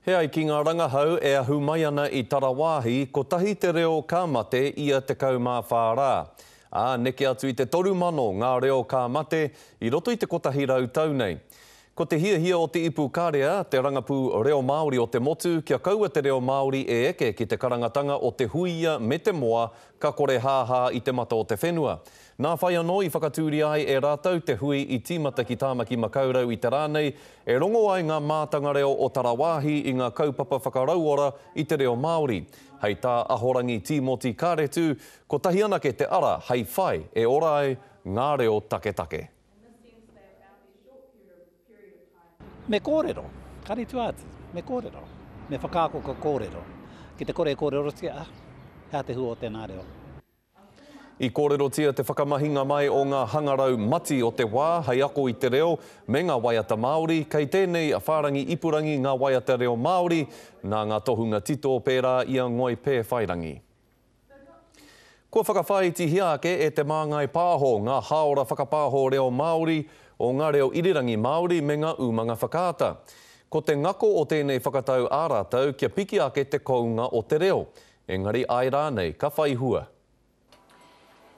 He ai ki ngā rangahau e ahu mai ana I Tarawāhi, ko tahi te reo ka mate ia te kaumā whārā. Neke atu I te 3 mano ngā reo ka mate I roto I te kotahi rautau nei. Ko te hiahia o te ipu kārea, te rangapū reo Māori o te motu, kia kaua te reo Māori e eke ki te karangatanga o te huia me te moa, ka kore hāhā I te mata o te whenua. Nā whai anō I whakatūri ai e rātau te hui I tīmata ki tāmaki makaurau I te rānei, e rongo ai ngā mātanga reo o Tarawāhi I ngā kaupapa whakarauora I te reo Māori. Hei tā ahorangi Timoti Kāretu, ko tahi anake te ara hei whai e ora ai ngā reo take take. Me kōrero, kari tu atu, me kōrero, me whakaako ka kōrero. Ki te kore kōrero tia, hea te hua o tēnā reo. I kōrero tia te whakamahinga mai o ngā hangarau mati o te wā, hei ako I te reo, me ngā waiata Māori, kei tēnei a whārangi ipurangi ngā waiata reo Māori, nā ngā tohunga tito pērā ia ngoi pē whairangi. Kua whakawhai tihiake e te māngai pāho, ngā haora whakapāho reo Māori, o ngā reo irirangi Māori me ngā umanga whakaata. Ko te ngako o tēnei whakatau ārātau kia piki ake te kounga o te reo. Engari ai rānei, ka whai hua.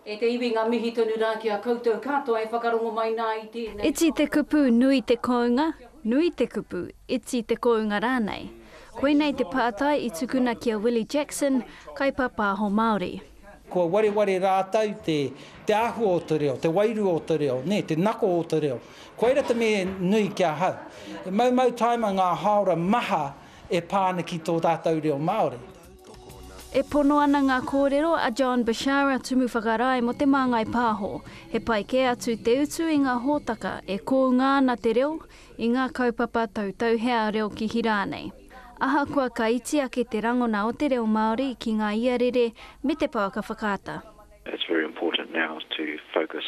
E te iwi ngā mihi tonu rā kia koutou katoa e whakarongo mai nā I tēnei. Iti te kupu nui te kounga, nui te kupu, iti te kounga rānei. Koinei te pātai I tukuna kia Willie Jackson, kaipa pāho Māori. Ko ware rātau te ahu o te reo, te wairu o te reo, te nako o te reo. Ko eira te me nui kia hau. E mau taima ngā haora maha e pāna ki tō tātou reo Māori. E pono ana ngā kōrero a John Bashara tumu whakarai mo te māngai pāho. He pai ke atu te utu I ngā hōtaka e kounga ana te reo I ngā kaupapa tautau hea reo ki Hirānei. Aha kua ka iti ake te rangona o te reo Māori ki ngā iarere me te pauka whakaata. It's very important now to focus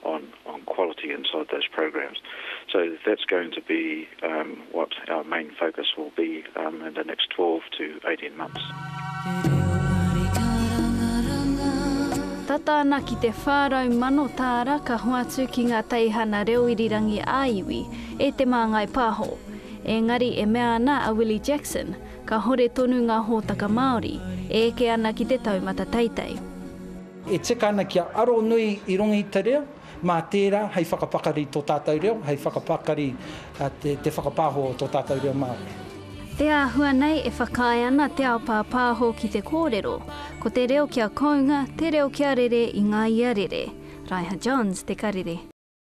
on quality inside those programs. So that's going to be what our main focus will be in the next 12 to 18 months. Tata ana ki te whārau mano tāra ka hoatu ki ngā teihana reo irirangi āiwi e te māngai pāho. Engari e mea ana a Willie Jackson, ka hore tonu ngā hōtaka Māori, e eke ana ki te taumata teitei. E tika ana kia aro nui I rongi te reo, mā tērā hei whakapakari tō tātou reo, hei whakapakari te whakapāho tō tātou reo Māori. Te āhua nei e whakai ana te ao pāpāho ki te kōrero, ko te reo kia kounga, te reo kia rere I ngā iarere. Raiha Johns, te karere.